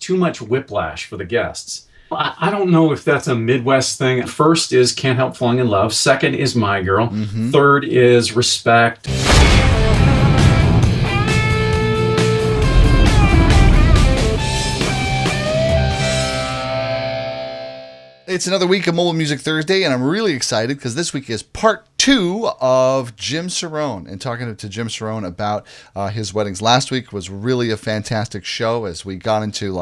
too much whiplash for the guests. I don't know if that's a Midwest thing. First is Can't Help Falling in Love. Second is My Girl. Third is Respect. It's another week of Mobile Music Thursday, and I'm really excited because this week is part 2 of Jim Cerone, and talking to Jim Cerone about his weddings. Last week was really a fantastic show as we got into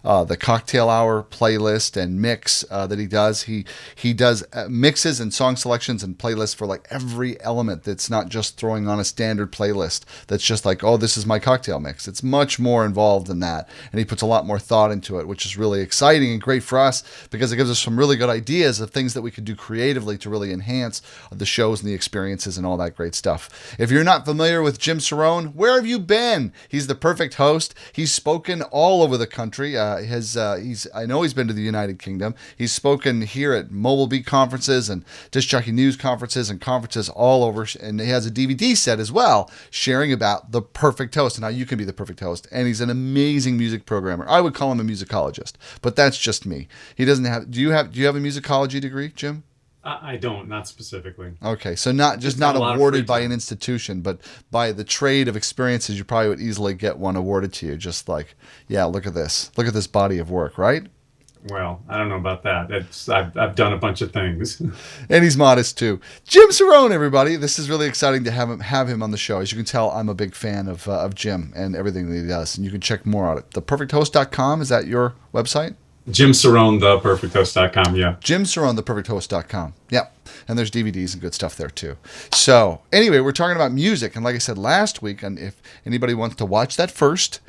the cocktail hour playlist and mix that he does. He does mixes and song selections and playlists for every element that's not just throwing on a standard playlist that's just oh, this is my cocktail mix. It's much more involved than that, and he puts a lot more thought into it, which is really exciting and great for us because it gives us some really good ideas of things that we could do creatively to really enhance the shows and the experiences and all that great stuff. If you're not familiar with Jim Cerone, where have you been? He's the perfect host. He's spoken all over the country. I know he's been to the United Kingdom. He's spoken here at Mobile Beat conferences and Disc Jockey News conferences and conferences all over. And he has a DVD set as well, sharing about the perfect host and how you can be the perfect host. And he's an amazing music programmer. I would call him a musicologist, but that's just me. He doesn't have. Do you have a musicology degree, Jim? I don't, not specifically. Okay, so not awarded by an institution, but by the trade of experiences, you probably would easily get one awarded to you. Just look at this body of work, right? Well, I don't know about that. I've done a bunch of things. And he's modest too. Jim Cerone, everybody. This is really exciting to have him on the show. As you can tell, I'm a big fan of Jim and everything that he does. And you can check more on it. ThePerfectHost.com, is that your website? Jim Cerone, ThePerfectHost.com, yeah. Jim Cerone, ThePerfectHost.com. Yep. And there's DVDs and good stuff there too. So anyway, we're talking about music. And like I said last week, and if anybody wants to watch that first,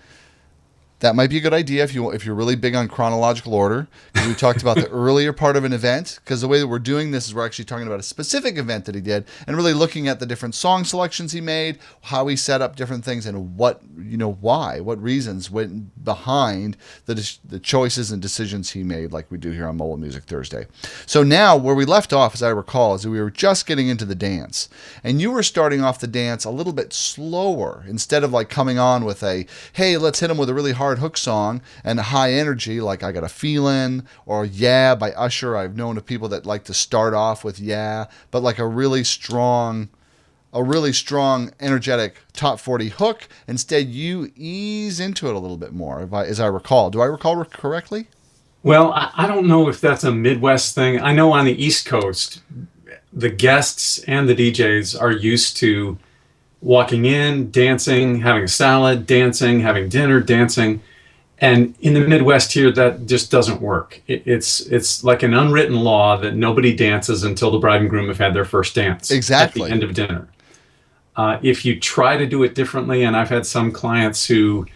that might be a good idea if you're really big on chronological order. Because we talked about the earlier part of an event. Because the way that we're doing this is we're actually talking about a specific event that he did, and really looking at the different song selections he made, how he set up different things, and what reasons went behind the choices and decisions he made, like we do here on Mobile Music Thursday. So now, where we left off, as I recall, is that we were just getting into the dance, and you were starting off the dance a little bit slower instead of coming on with a hey, let's hit him with a really hard hook song and high energy like I Got a Feeling or Yeah by Usher. I've known of people that like to start off with Yeah, but a really strong energetic top 40 hook. Instead, you ease into it a little bit more, as I recall. Do I recall correctly? Well, I don't know if that's a Midwest thing. I know on the East Coast, the guests and the DJs are used to walking in, dancing, having a salad, dancing, having dinner, dancing. And in the Midwest here, that just doesn't work. It's like an unwritten law that nobody dances until the bride and groom have had their first dance. Exactly. At the end of dinner. If you try to do it differently, and I've had some clients who,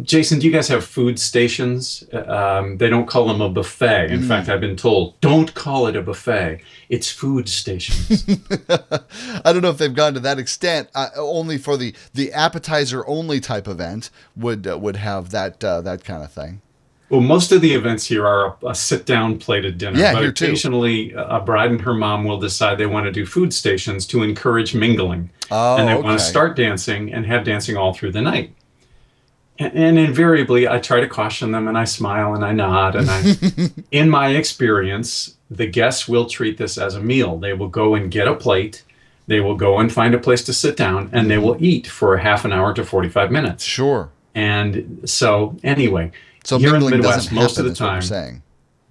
Jason, do you guys have food stations? They don't call them a buffet. In fact, I've been told, don't call it a buffet. It's food stations. I don't know if they've gone to that extent. Only for the appetizer only type event would have that kind of thing. Well, most of the events here are a sit-down plated dinner. Yeah, but here too. Occasionally, a bride and her mom will decide they want to do food stations to encourage mingling. Oh, and they want to start dancing and have dancing all through the night. And invariably, I try to caution them, and I smile, and I nod, and in my experience, the guests will treat this as a meal. They will go and get a plate, they will go and find a place to sit down, and they will eat for a half an hour to 45 minutes. Sure. And so, anyway, so here in the mingling Midwest, doesn't most of happen, the time, is what you're saying.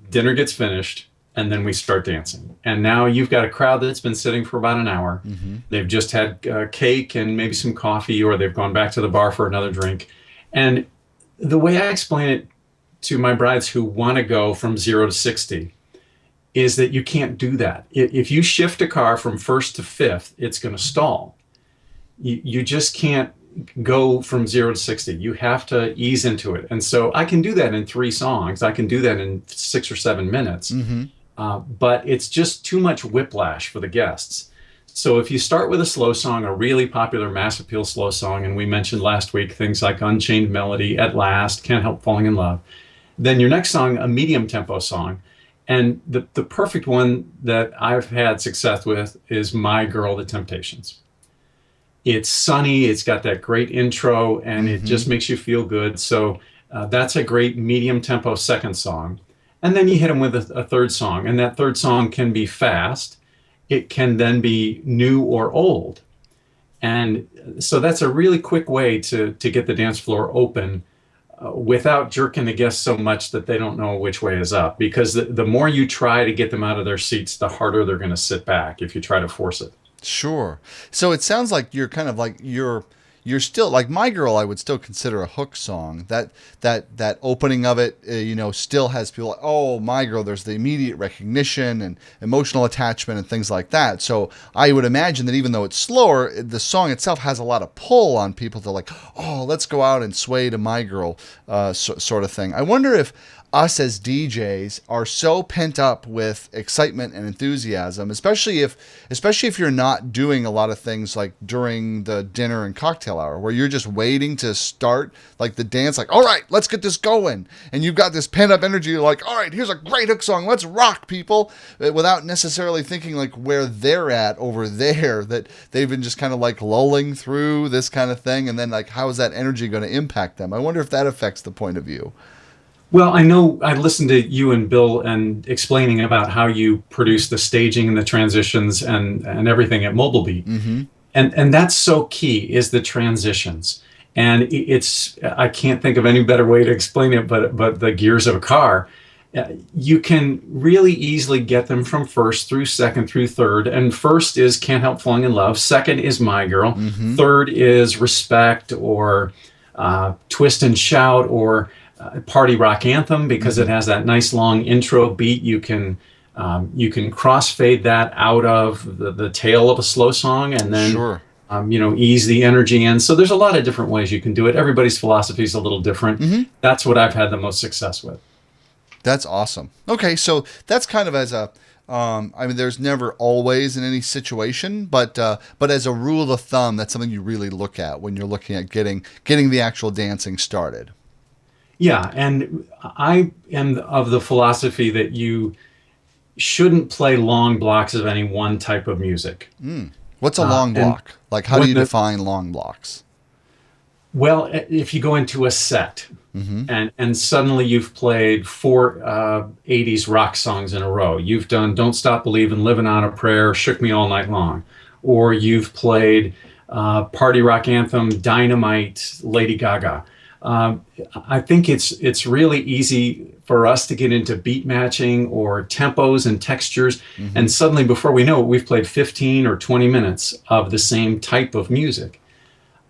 Dinner gets finished, and then we start dancing. And now you've got a crowd that's been sitting for about an hour. They've just had cake and maybe some coffee, or they've gone back to the bar for another drink. And the way I explain it to my brides who want to go from 0 to 60 is that you can't do that. If you shift a car from first to fifth, it's going to stall. You just can't go from 0 to 60. You have to ease into it. And so I can do that in 3 songs. I can do that in 6 or 7 minutes. But it's just too much whiplash for the guests. So if you start with a slow song, a really popular mass appeal slow song, and we mentioned last week things like Unchained Melody, At Last, Can't Help Falling in Love, then your next song, a medium tempo song. And the perfect one that I've had success with is My Girl, The Temptations. It's sunny, it's got that great intro, and it just makes you feel good. So That's a great medium tempo second song. And then you hit them with a third song. And that third song can be fast. It can then be new or old. And so that's a really quick way to get the dance floor open without jerking the guests so much that they don't know which way is up. Because the more you try to get them out of their seats, the harder they're going to sit back if you try to force it. Sure. So it sounds like you're kind of like you're still like My Girl. I would still consider a hook song. That opening of it, still has people like, oh, My Girl. There's the immediate recognition and emotional attachment and things like that. So I would imagine that even though it's slower, the song itself has a lot of pull on people to like, oh, let's go out and sway to My Girl, sort of thing. I wonder if us as DJs are so pent up with excitement and enthusiasm, especially if you're not doing a lot of things like during the dinner and cocktail hour where you're just waiting to start like the dance, like, all right, let's get this going. And you've got this pent up energy. You're like, all right, here's a great hook song. Let's rock, people, without necessarily thinking like where they're at over there, that they've been just kind of like lulling through this kind of thing. And then like, how is that energy going to impact them? I wonder if that affects the point of view. Well, I know I listened to you and Bill and explaining about how you produce the staging and the transitions and everything at Mobile Beat. Mm-hmm. And that's so key, is the transitions. And I can't think of any better way to explain it, but the gears of a car. You can really easily get them from first through second through third. And first is Can't Help Falling in Love. Second is My Girl. Mm-hmm. Third is Respect or Twist and Shout or Party Rock Anthem, because it has that nice long intro beat. You can crossfade that out of the tail of a slow song and then Sure. Ease the energy in. So there's a lot of different ways you can do it. Everybody's philosophy is a little different. Mm-hmm. That's what I've had the most success with. That's awesome. Okay, so that's kind of as a there's never always in any situation, but as a rule of thumb, that's something you really look at when you're looking at getting the actual dancing started. Yeah, and I am of the philosophy that you shouldn't play long blocks of any one type of music. What's a long block? Like, how do you define long blocks? Well, if you go into a set and suddenly you've played four 80s rock songs in a row. You've done Don't Stop Believin', Living on a Prayer, Shook Me All Night Long. Or you've played Party Rock Anthem, Dynamite, Lady Gaga. I think it's really easy for us to get into beat matching or tempos and textures. And suddenly, before we know it, we've played 15 or 20 minutes of the same type of music.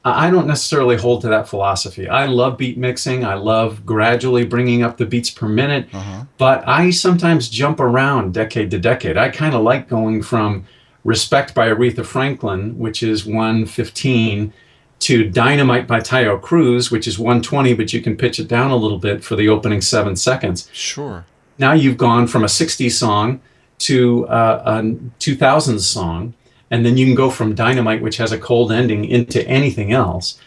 I don't necessarily hold to that philosophy. I love beat mixing. I love gradually bringing up the beats per minute. But I sometimes jump around decade to decade. I kind of like going from Respect by Aretha Franklin, which is 115, to Dynamite by Tayo Cruz, which is 120, but you can pitch it down a little bit for the opening 7 seconds. Sure. Now you've gone from a 60s song to a 2000s song, and then you can go from Dynamite, which has a cold ending, into anything else.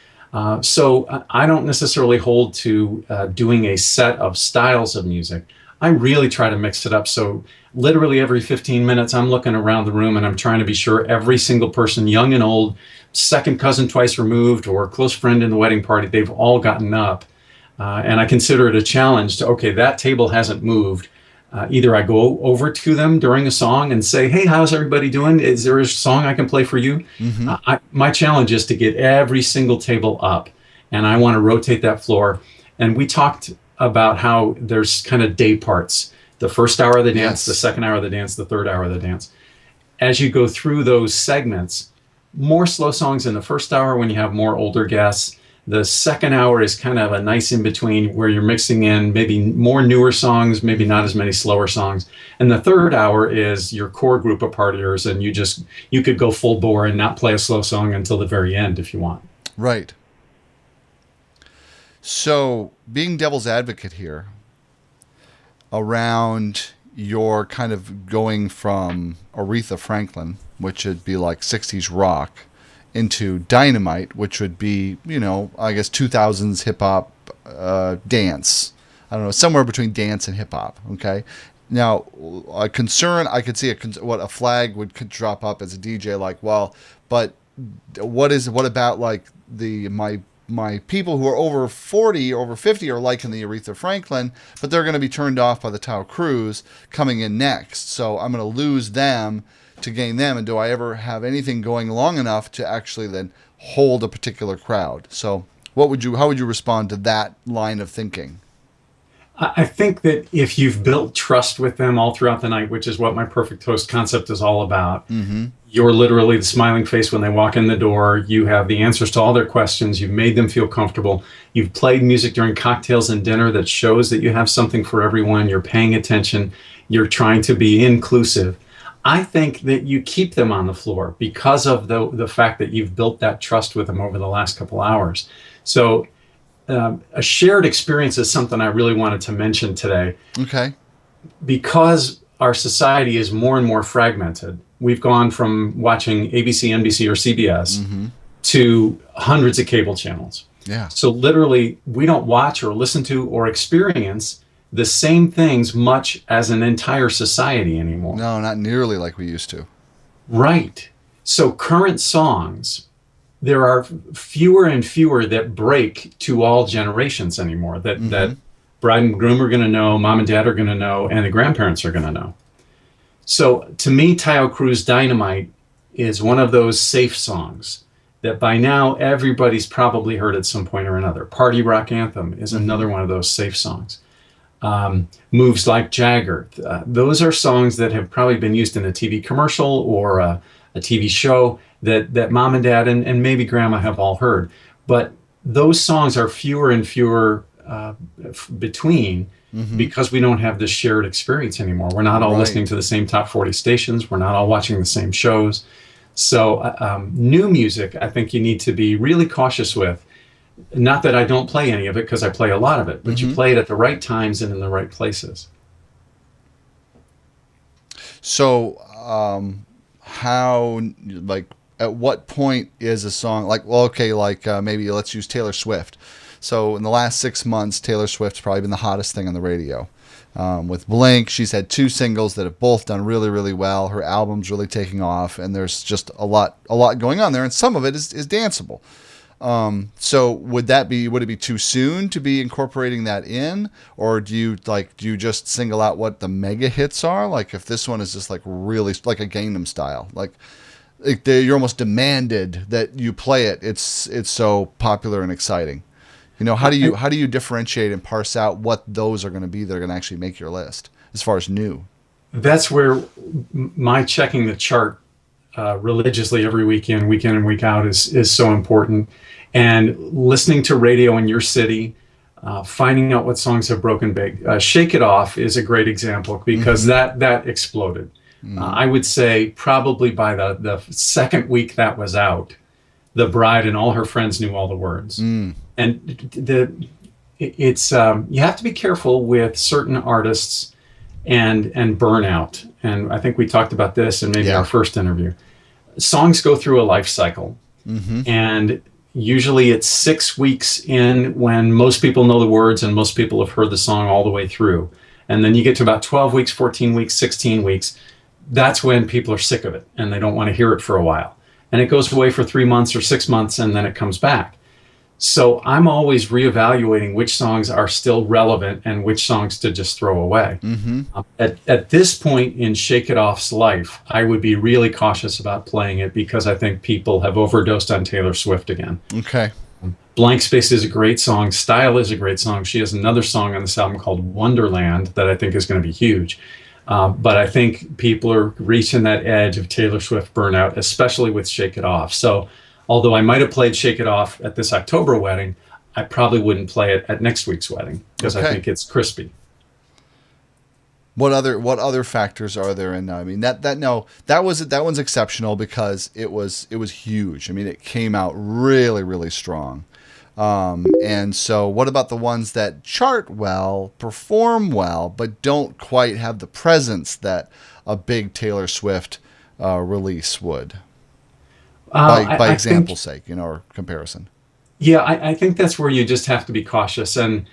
So I don't necessarily hold to doing a set of styles of music. I really try to mix it up. So literally every 15 minutes, I'm looking around the room and I'm trying to be sure every single person, young and old, second cousin twice removed, or close friend in the wedding party, they've all gotten up. And I consider it a challenge to, okay, that table hasn't moved. Either I go over to them during a song and say, hey, how's everybody doing? Is there a song I can play for you? My challenge is to get every single table up, and I want to rotate that floor. And we talked about how there's kind of day parts. The first hour of the dance, the second hour of the dance, the third hour of the dance. As you go through those segments, more slow songs in the first hour when you have more older guests. The second hour is kind of a nice in-between where you're mixing in maybe more newer songs, maybe not as many slower songs. And the third hour is your core group of partiers, and you could go full bore and not play a slow song until the very end if you want. Right. So, being devil's advocate here, around your kind of going from Aretha Franklin, which would be like 60s rock, into Dynamite, which would be, I guess 2000s hip-hop dance. I don't know, somewhere between dance and hip-hop, okay? Now, a concern, I could see what a flag would drop up as a DJ, like, well, but what about like my my people who are over 40, over 50 are liking the Aretha Franklin, but they're going to be turned off by the Taio Cruz coming in next. So I'm going to lose them to gain them. And do I ever have anything going long enough to actually then hold a particular crowd? So how would you respond to that line of thinking? I think that if you've built trust with them all throughout the night, which is what my Perfect Host concept is all about, you're literally the smiling face when they walk in the door. You have the answers to all their questions. You've made them feel comfortable. You've played music during cocktails and dinner that shows that you have something for everyone. You're paying attention. You're trying to be inclusive. I think that you keep them on the floor because of the fact that you've built that trust with them over the last couple hours. So a shared experience is something I really wanted to mention today. Okay. Because our society is more and more fragmented, we've gone from watching ABC, NBC, or CBS to hundreds of cable channels. Yeah. So literally, we don't watch or listen to or experience the same things much as an entire society anymore. No, not nearly like we used to. Right. So current songs, there are fewer and fewer that break to all generations anymore, that bride and groom are going to know, mom and dad are going to know, and the grandparents are going to know. So to me, Taio Cruz Dynamite is one of those safe songs that by now everybody's probably heard at some point or another. Party Rock Anthem is another one of those safe songs. Moves Like Jagger. Those are songs that have probably been used in a TV commercial or a TV show that mom and dad and maybe grandma have all heard. But those songs are fewer and fewer between because we don't have this shared experience anymore. We're not all listening to the same top 40 stations. We're not all watching the same shows. So new music, I think you need to be really cautious with. Not that I don't play any of it, because I play a lot of it, but you play it at the right times and in the right places. So how, like, at what point is a song like, well, okay, like maybe let's use Taylor Swift. So in the last 6 months, Taylor Swift's probably been the hottest thing on the radio. With Blink, she's had 2 singles that have both done really, really well. Her album's really taking off, and there's just a lot going on there, and some of it is danceable. So would it be too soon to be incorporating that in, or do you just single out what the mega hits are? Like if this one is just like really like a Gangnam Style, like you're almost demanded that you play it. It's so popular and exciting. You know, how do you differentiate and parse out what those are going to be that are going to actually make your list as far as new? That's where my checking the chart religiously every week in and week out is so important. And listening to radio in your city, finding out what songs have broken big. Shake It Off is a great example because that exploded. I would say probably by the second week that was out, the bride and all her friends knew all the words. And it's you have to be careful with certain artists and burnout. And I think we talked about this in maybe our first interview. Songs go through a life cycle, and usually it's 6 weeks in when most people know the words and most people have heard the song all the way through. And then you get to about 12 weeks, 14 weeks, 16 weeks. That's when people are sick of it and they don't want to hear it for a while. And it goes away for 3 months or 6 months and then it comes back. So I'm always reevaluating which songs are still relevant and which songs to just throw away. At this point in Shake It Off's life, I would be really cautious about playing it because I think people have overdosed on Taylor Swift again. Okay. Blank Space is a great song. Style is a great song. She has another song on this album called Wonderland that I think is going to be huge. But I think people are reaching that edge of Taylor Swift burnout, especially with Shake It Off. So although I might have played Shake It Off at this October wedding, I probably wouldn't play it at next week's wedding because I think it's crispy. What other factors are there in? I mean that one's exceptional because it was huge. I mean it came out really, really strong. And so what about the ones that chart well, perform well, but don't quite have the presence that a big Taylor Swift release would? By example's sake, or comparison. Yeah, I think that's where you just have to be cautious. And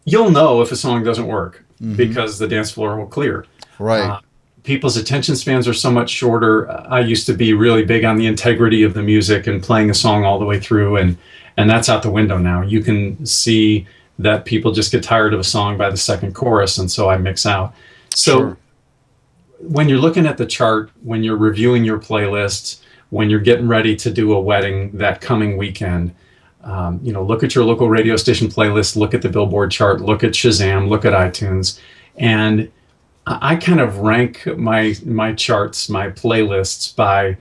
you'll know if a song doesn't work because the dance floor will clear. Right. People's attention spans are so much shorter. I used to be really big on the integrity of the music and playing a song all the way through. And that's out the window now. You can see that people just get tired of a song by the second chorus, and so I mix out. So Sure. when you're looking at the chart, when you're reviewing your playlists, when you're getting ready to do a wedding that coming weekend, look at your local radio station playlist, look at the Billboard chart, look at Shazam, look at iTunes, and I kind of rank my charts, my playlists by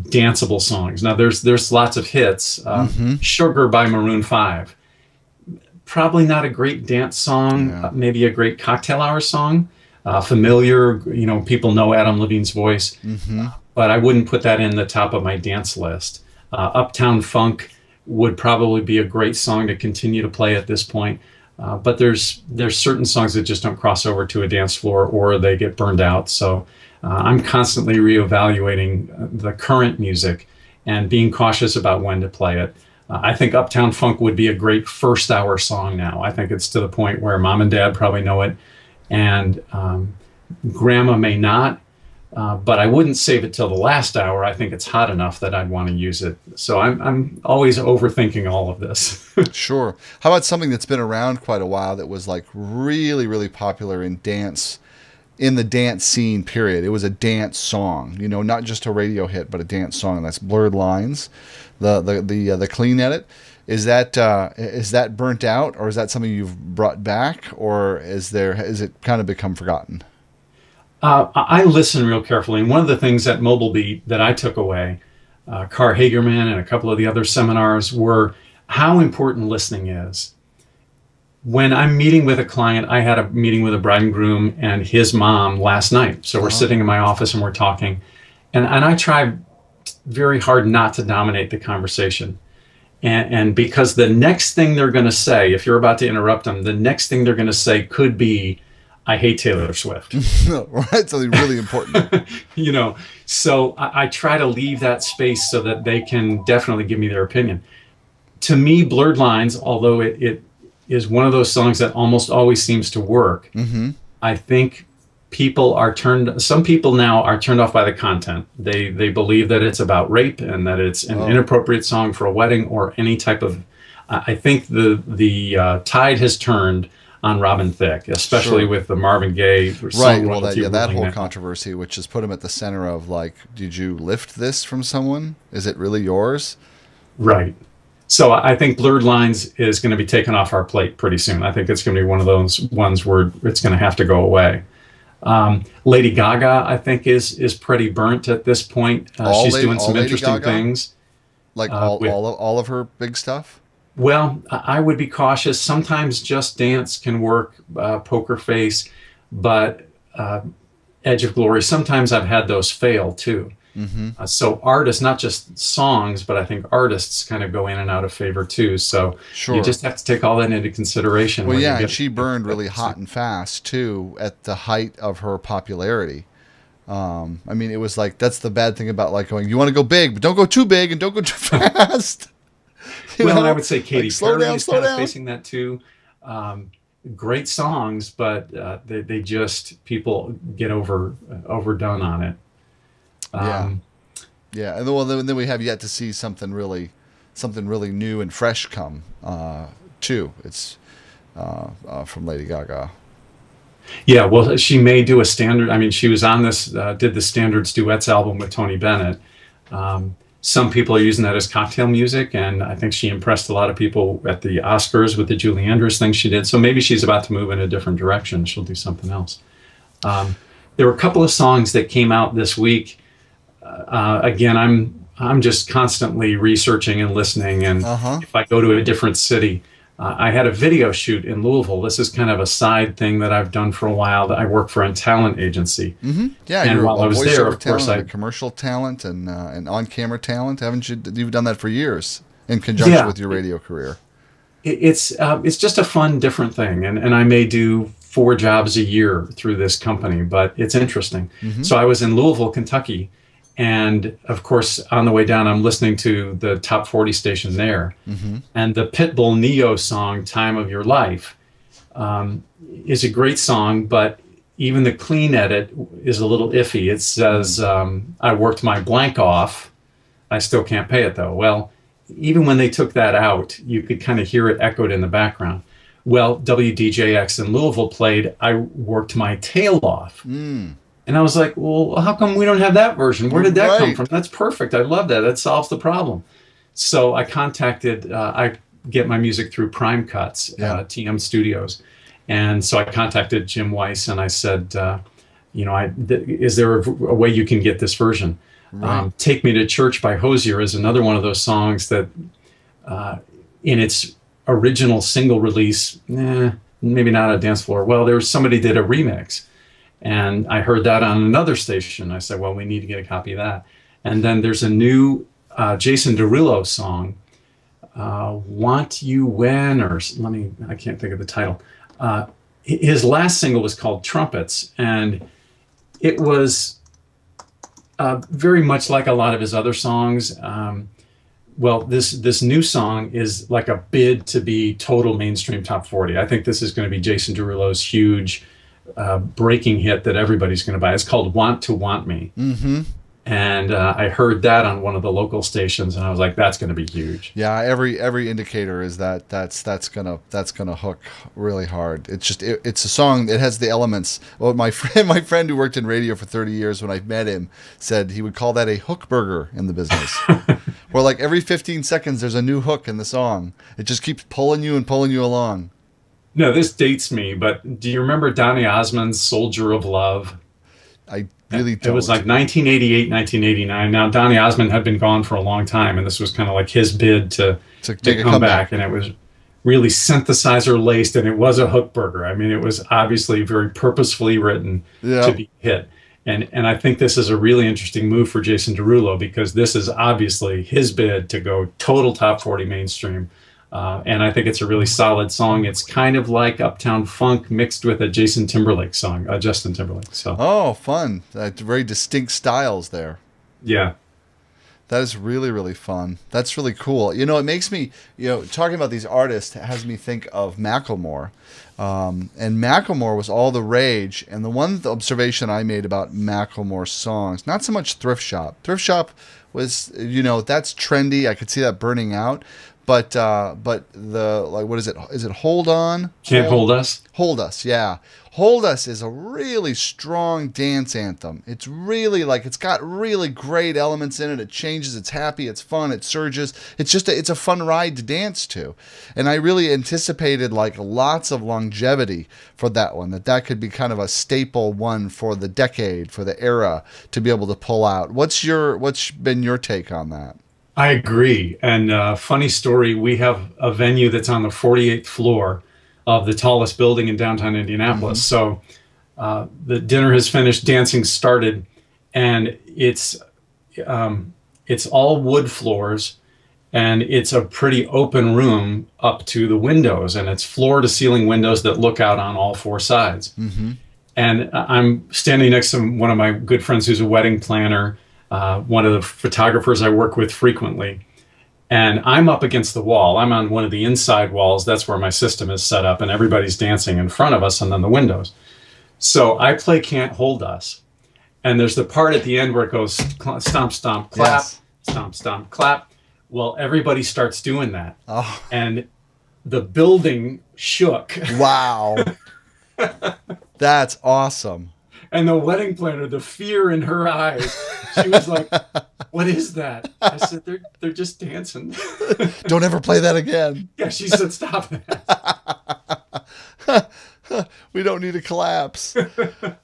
danceable songs. Now there's lots of hits. Sugar by Maroon 5, probably not a great dance song. Yeah. Maybe a great cocktail hour song. Familiar, people know Adam Levine's voice, but I wouldn't put that in the top of my dance list. Uptown Funk would probably be a great song to continue to play at this point. But there's certain songs that just don't cross over to a dance floor, or they get burned out. So I'm constantly reevaluating the current music and being cautious about when to play it. I think Uptown Funk would be a great first hour song now. I think it's to the point where mom and dad probably know it, and grandma may not. But I wouldn't save it till the last hour. I think it's hot enough that I'd want to use it. So I'm always overthinking all of this. Sure. How about something that's been around quite a while that was like really, really popular in the dance scene period? It was a dance song, not just a radio hit, but a dance song. And that's Blurred Lines, the clean edit. Is that burnt out, or is that something you've brought back, or is it kind of become forgotten? I listen real carefully, and one of the things at Mobile Beat that I took away, Carr Hagerman and a couple of the other seminars, were how important listening is. When I'm meeting with a client, I had a meeting with a bride and groom and his mom last night. So we're sitting in my office and we're talking, and I try very hard not to dominate the conversation. And because the next thing they're going to say, if you're about to interrupt them, the next thing they're going to say could be, I hate Taylor Swift. Right, something really important. So I try to leave that space so that they can definitely give me their opinion. To me, Blurred Lines, although it is one of those songs that almost always seems to work, I think some people now are turned off by the content. They believe that it's about rape and that it's an inappropriate song for a wedding or any type of. I think the tide has turned on Robin Thicke, especially with the Marvin Gaye right. Well, that whole controversy, which has put him at the center of did you lift this from someone? Is it really yours? Right. So I think Blurred Lines is going to be taken off our plate pretty soon. I think it's going to be one of those ones where it's going to have to go away. Lady Gaga, I think, is pretty burnt at this point. She's doing some interesting things. All of her big stuff? Well, I would be cautious. Sometimes Just Dance can work, Poker Face, but Edge of Glory, sometimes I've had those fail too. So artists, not just songs, but I think artists kind of go in and out of favor too. So you just have to take all that into consideration. Well, and she burned really hot and fast too at the height of her popularity. It was that's the bad thing about going, you want to go big, but don't go too big and don't go too fast. And I would say Katy Perry is kind of facing that too. Great songs, but they just, people get overdone on it. And then we have yet to see something really new and fresh come too. It's from Lady Gaga. Yeah, well, she may do a standard. She was on this, did the Standards Duets album with Tony Bennett. Some people are using that as cocktail music, and I think she impressed a lot of people at the Oscars with the Julie Andrews thing she did. So maybe she's about to move in a different direction. She'll do something else. There were a couple of songs that came out this week. Again, I'm just constantly researching and listening, and if I go to a different city, I had a video shoot in Louisville. This is kind of a side thing that I've done for a while. That I work for a talent agency. Yeah, and while I was there, of course, commercial talent and on-camera talent. Haven't you? You've done that for years in conjunction with your radio career. It's just a fun, different thing, and I may do 4 jobs a year through this company, but it's interesting. So I was in Louisville, Kentucky. And of course, on the way down, I'm listening to the top 40 station there. And the Pitbull Neo song, Time of Your Life, is a great song, but even the clean edit is a little iffy. It says, I worked my blank off. I still can't pay it though. Well, even when they took that out, you could kind of hear it echoed in the background. Well, WDJX in Louisville played I Worked My Tail Off. And I was like, well, how come we don't have that version? Where did that come from? That's perfect. I love that. That solves the problem. So I contacted, I get my music through Prime Cuts, TM Studios. And so I contacted Jim Weiss and I said, is there a way you can get this version? Right. Take Me to Church by Hozier is another one of those songs that in its original single release, maybe not a dance floor. Well, there was somebody did a remix. And I heard that on another station. I said, well, we need to get a copy of that. And then there's a new Jason Derulo song, Want You When, I can't think of the title. His last single was called Trumpets. And it was very much like a lot of his other songs. Well, this new song is like a bid to be total mainstream top 40. I think this is going to be Jason Derulo's huge breaking hit that everybody's going to buy. It's called Want to Want Me. Mm-hmm. And I heard that on one of the local stations, and I was like, "That's going to be huge." Yeah, every indicator is that's gonna hook really hard. It's a song. It has the elements. Well, my friend who worked in radio for 30 years, when I met him, said he would call that a hook burger in the business. Where like every 15 seconds there's a new hook in the song. It just keeps pulling you along. No, this dates me, but do you remember Donny Osmond's Soldier of Love? I really don't. It was like 1988, 1989. Now, Donny Osmond had been gone for a long time, and this was kind of like his bid to come back. And it was really synthesizer laced, and it was a hook burger. I mean, it was obviously very purposefully written to be hit. And I think this is a really interesting move for Jason Derulo, because this is obviously his bid to go total top 40 mainstream. And I think it's a really solid song. It's kind of like Uptown Funk mixed with a Justin Timberlake song. So. Oh, fun! Very distinct styles there. Yeah, that is really, really fun. That's really cool. It makes me, talking about these artists has me think of Macklemore. And Macklemore was all the rage. And the one observation I made about Macklemore's songs, not so much Thrift Shop. Thrift Shop was, that's trendy. I could see that burning out. But the, like, what is it? Is it Hold On? Can't Hold Us? Hold Us, yeah. Hold Us is a really strong dance anthem. It's really it's got really great elements in it. It changes, it's happy, it's fun, it surges. It's a fun ride to dance to. And I really anticipated lots of longevity for that one, that could be kind of a staple one for the decade, for the era to be able to pull out. What's been your take on that? I agree. And funny story, we have a venue that's on the 48th floor of the tallest building in downtown Indianapolis. Mm-hmm. So the dinner has finished, dancing started, and it's all wood floors, and it's a pretty open room up to the windows, and it's floor to ceiling windows that look out on all four sides. Mm-hmm. And I'm standing next to one of my good friends who's a wedding planner, one of the photographers I work with frequently. And I'm up against the wall. I'm on one of the inside walls. That's where my system is set up, and everybody's dancing in front of us and then the windows. So I play Can't Hold Us. And there's the part at the end where it goes stomp, stomp, clap, yes. Stomp, stomp, clap. Well, everybody starts doing that. Oh. And the building shook. Wow. That's awesome. And the wedding planner, the fear in her eyes, she was like, "What is that?" I said, "They're just dancing." Don't ever play that again. Yeah, she said, "Stop that." We don't need a collapse.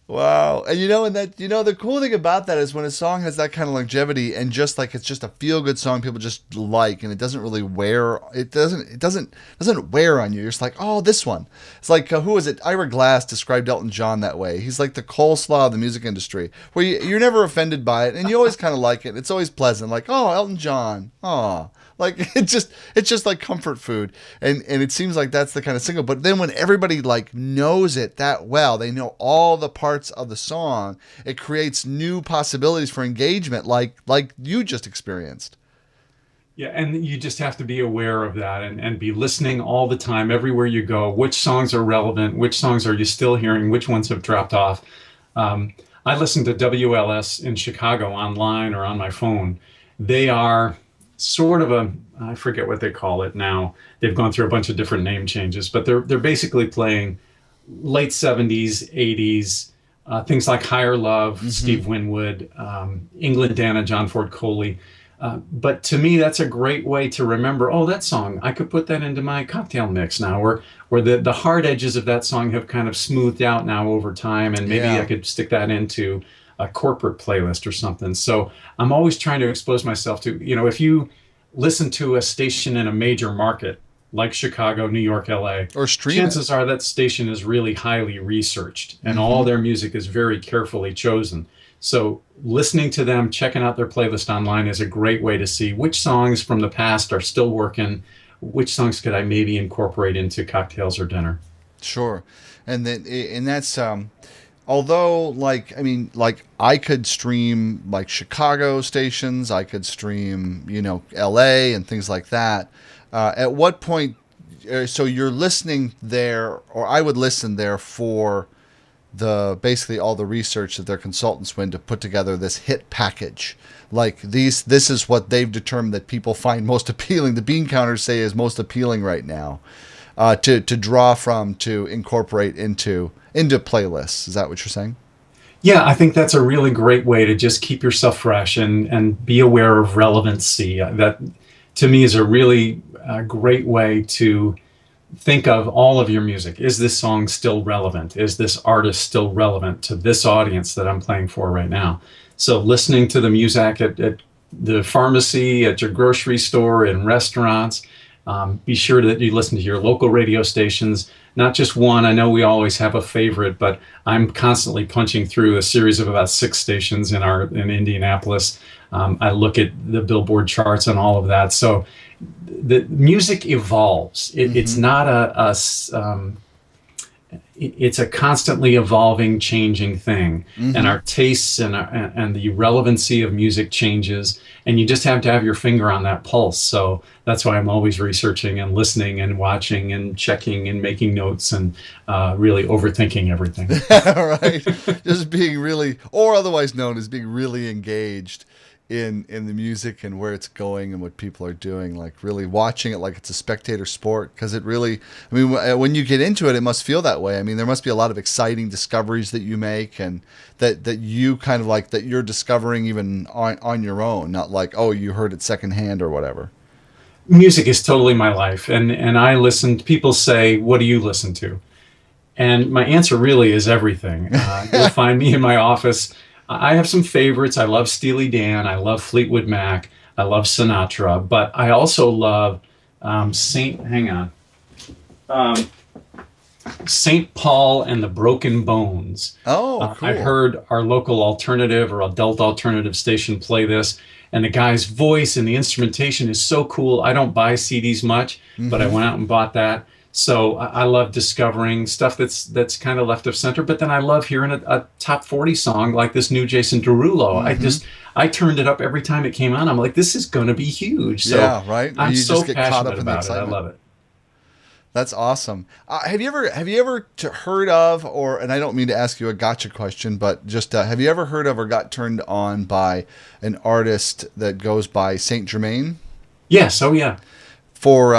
Wow. And the cool thing about that is when a song has that kind of longevity and just it's just a feel good song people just like, and it doesn't really wear wear on you. You're just like, oh, this one. It's like who was it? Ira Glass described Elton John that way. He's like the coleslaw of the music industry, where you're never offended by it and you always kind of like it. It's always pleasant. Like, oh, Elton John. Oh. It's just like comfort food, and it seems like that's the kind of single. But then when everybody knows it that well, they know all the parts of the song, it creates new possibilities for engagement, like you just experienced. Yeah, and you just have to be aware of that and be listening all the time, everywhere you go. Which songs are relevant? Which songs are you still hearing? Which ones have dropped off? I listen to WLS in Chicago online or on my phone. They are sort of a, I forget what they call it now. They've gone through a bunch of different name changes, but they're basically playing late 70s, 80s, things like Higher Love, Steve Winwood, England Dana, John Ford Coley. But to me, that's a great way to remember, oh, that song, I could put that into my cocktail mix now, or the hard edges of that song have kind of smoothed out now over time, and maybe I could stick that into a corporate playlist or something. So I'm always trying to expose myself to, if you listen to a station in a major market like Chicago, New York, LA, or stream chances are that station is really highly researched, and all their music is very carefully chosen. So listening to them, checking out their playlist online is a great way to see which songs from the past are still working, which songs could I maybe incorporate into cocktails or dinner. Sure. And that's although I could stream like Chicago stations, I could stream, LA and things like that. At what point, so you're listening there, or I would listen there for basically all the research that their consultants went to put together this hit package. Like this is what they've determined that people find most appealing. The bean counters say is most appealing right now, to draw from, to incorporate into playlists. Is that what you're saying? Yeah, I think that's a really great way to just keep yourself fresh and be aware of relevancy. That to me is a really great way to think of all of your music. Is this song still relevant? Is this artist still relevant to this audience that I'm playing for right now? So listening to the music at the pharmacy, at your grocery store, in restaurants, be sure that you listen to your local radio stations, not just one. I know we always have a favorite, but I'm constantly punching through a series of about 6 stations in Indianapolis. I look at the Billboard charts and all of that. So the music evolves. It's not it's a constantly evolving, changing thing, and our tastes and the relevancy of music changes, and you just have to have your finger on that pulse. So that's why I'm always researching and listening and watching and checking and making notes and really overthinking everything. Right, just being really, or otherwise known as being really engaged in the music and where it's going and what people are doing, like really watching it like it's a spectator sport, because it really, I mean, when you get into it, it must feel that way. I mean, there must be a lot of exciting discoveries that you make, and that you kind of like, that you're discovering even on your own, not like, oh, you heard it secondhand or whatever. Music is totally my life, and I listen. People say, what do you listen to? And my answer really is everything. You'll find me in my office. I have some favorites. I love Steely Dan. I love Fleetwood Mac. I love Sinatra. But I also love St. Paul and the Broken Bones. Oh, cool. I heard our local alternative or adult alternative station play this, and the guy's voice and the instrumentation is so cool. I don't buy CDs much, but I went out and bought that. So I love discovering stuff that's kind of left of center, but then I love hearing a top 40 song like this new Jason Derulo. I turned it up every time it came on. I'm like, this is going to be huge. So yeah, right. I'm you so just get caught up passionate in the about it. I excitement. love it. That's awesome. Have you ever heard of, or, and I don't mean to ask you a gotcha question, but just have you ever heard of or got turned on by an artist that goes by Saint Germain? Yes. Oh yeah. For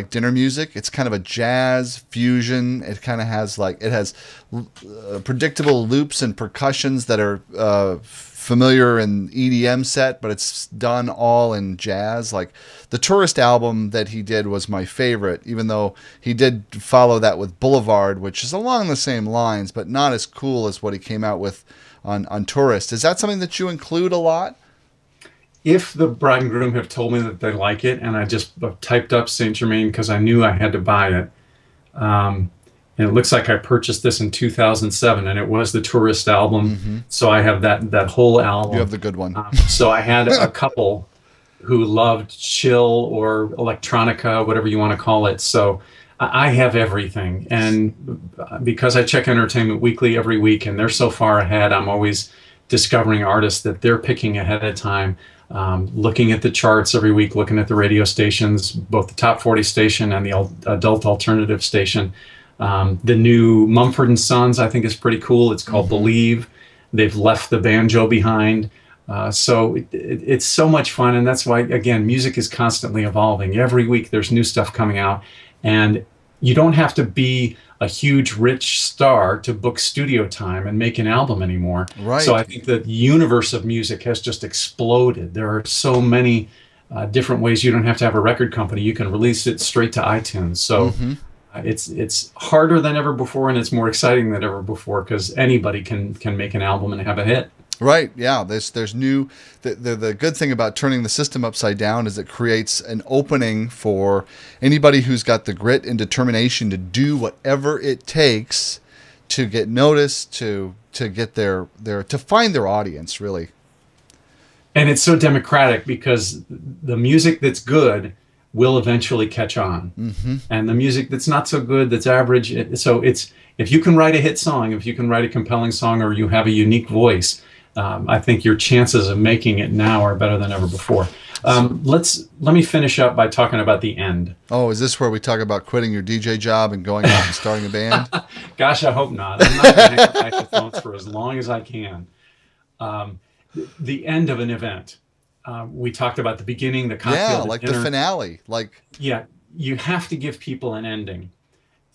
dinner music, it's kind of a jazz fusion. It kind of has predictable loops and percussions that are familiar in EDM set, but it's done all in jazz. Like the Tourist album that he did was my favorite, even though he did follow that with Boulevard, which is along the same lines, but not as cool as what he came out with on Tourist. Is that something that you include a lot? If the bride and groom have told me that they like it, and I just typed up Saint Germain because I knew I had to buy it, and it looks like I purchased this in 2007, and it was the Tourist album, so I have that whole album. You have the good one. So I had a couple who loved chill or electronica, whatever you want to call it. So I have everything, and because I check Entertainment Weekly every week, and they're so far ahead, I'm always discovering artists that they're picking ahead of time. Looking at the charts every week, looking at the radio stations, both the top 40 station and the adult alternative station. The new Mumford & Sons, I think, is pretty cool. It's called Believe. They've left the banjo behind. It's so much fun, and that's why, again, music is constantly evolving. Every week there's new stuff coming out, and you don't have to be a huge, rich star to book studio time and make an album anymore. Right. So I think the universe of music has just exploded. There are so many different ways. You don't have to have a record company. You can release it straight to iTunes. So it's harder than ever before, and it's more exciting than ever before because anybody can make an album and have a hit. Right. Yeah. There's new. The good thing about turning the system upside down is it creates an opening for anybody who's got the grit and determination to do whatever it takes to get noticed, to get to find their audience, really. And it's so democratic because the music that's good will eventually catch on, and the music that's not so good, that's average. If you can write a hit song, if you can write a compelling song, or you have a unique voice, I think your chances of making it now are better than ever before. Let me finish up by talking about the end. Oh, is this where we talk about quitting your DJ job and going out and starting a band? Gosh, I hope not. I'm not going to hang up microphones for as long as I can. The end of an event. We talked about the beginning, the cocktail, like dinner. The finale. You have to give people an ending.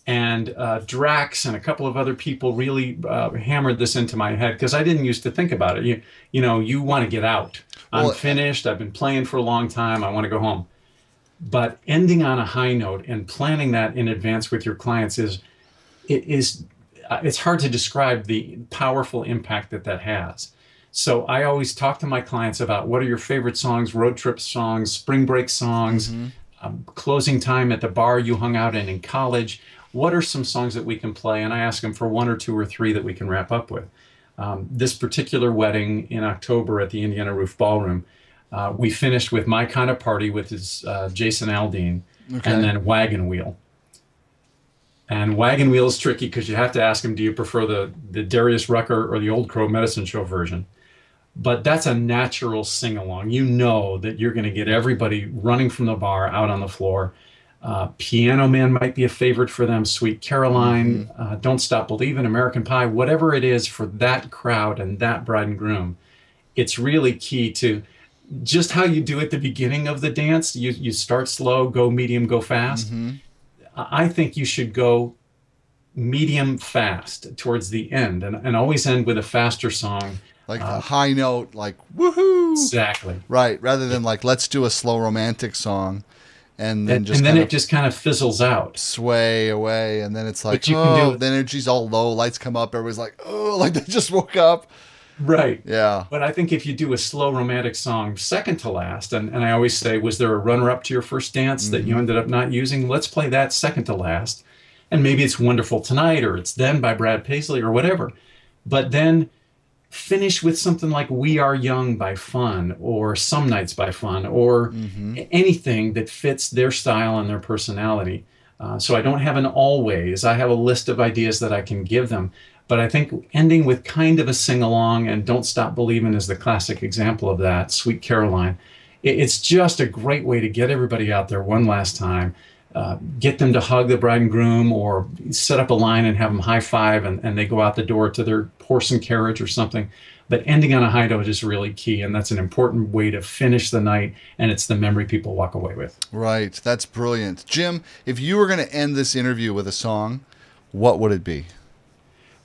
And Drax and a couple of other people really hammered this into my head because I didn't used to think about it. You want to get out. I'm finished. I've been playing for a long time. I want to go home. But ending on a high note and planning that in advance with your clients it's hard to describe the powerful impact that has. So I always talk to my clients about what are your favorite songs, road trip songs, spring break songs, closing time at the bar you hung out in college. What are some songs that we can play? And I ask them for one or two or three that we can wrap up with. This particular wedding in October at the Indiana Roof Ballroom, we finished with My Kind of Party with his Jason Aldean, and then Wagon Wheel. And Wagon Wheel is tricky because you have to ask him, do you prefer the Darius Rucker or the Old Crow Medicine Show version? But that's a natural sing-along. You know that you're going to get everybody running from the bar out on the floor. Piano Man might be a favorite for them. Sweet Caroline, Don't Stop Believin', American Pie, whatever it is for that crowd and that bride and groom. It's really key to just how you do at the beginning of the dance. You start slow, go medium, go fast. I think you should go medium fast towards the end and always end with a faster song. Like a high note, like woohoo. Exactly. Right. Rather than like, let's do a slow romantic song. And then it just kind of fizzles out, sway away, and then it's like, the energy's all low, lights come up, everybody's like, oh, like they just woke up. Right. Yeah. But I think if you do a slow romantic song second to last, and I always say, was there a runner-up to your first dance that you ended up not using? Let's play that second to last. And maybe it's Wonderful Tonight, or it's Then by Brad Paisley, or whatever. But then finish with something like We Are Young by Fun, or Some Nights by Fun, or anything that fits their style and their personality. So I don't have an always. I have a list of ideas that I can give them. But I think ending with kind of a sing-along, and Don't Stop Believin' is the classic example of that, Sweet Caroline. It's just a great way to get everybody out there one last time, get them to hug the bride and groom, or set up a line and have them high five, and they go out the door to their horse and carriage or something. But ending on a high note is really key, and that's an important way to finish the night, and it's the memory people walk away with. Right. That's brilliant. Jim, if you were going to end this interview with a song, what would it be?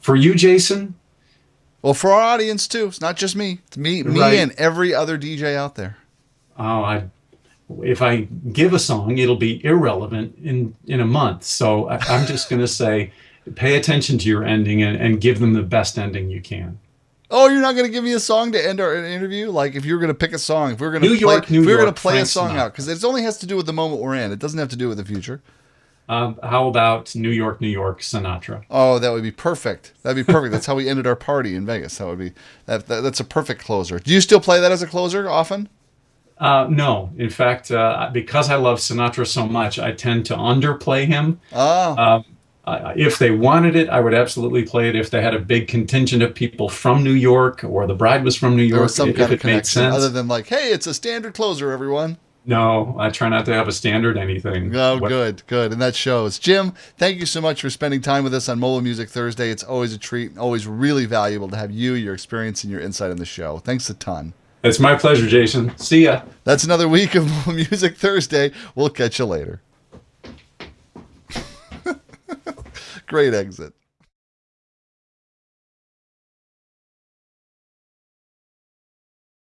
For you, Jason? Well, for our audience, too. It's not just me. It's me and every other DJ out there. Oh, if I give a song, it'll be irrelevant in a month. So I'm just going to say, pay attention to your ending and give them the best ending you can. Oh, you're not going to give me a song to end our interview? Like, if you were going to pick a song, if we were going to play a song out, because it only has to do with the moment we're in. It doesn't have to do with the future. How about New York, New York, Sinatra? Oh, that would be perfect. That'd be perfect. That's how we ended our party in Vegas. That would be that's a perfect closer. Do you still play that as a closer often? No. In fact, because I love Sinatra so much, I tend to underplay him. If they wanted it, I would absolutely play it. If they had a big contingent of people from New York, or the bride was from New York, some kind of connection, sense. Other than like, hey, it's a standard closer, everyone. No, I try not to have a standard anything. Oh, good. And that shows. Jim, thank you so much for spending time with us on Mobile Music Thursday. It's always a treat, always really valuable to have you, your experience, and your insight on the show. Thanks a ton. It's my pleasure, Jason. See ya. That's another week of Music Thursday. We'll catch you later. Great exit.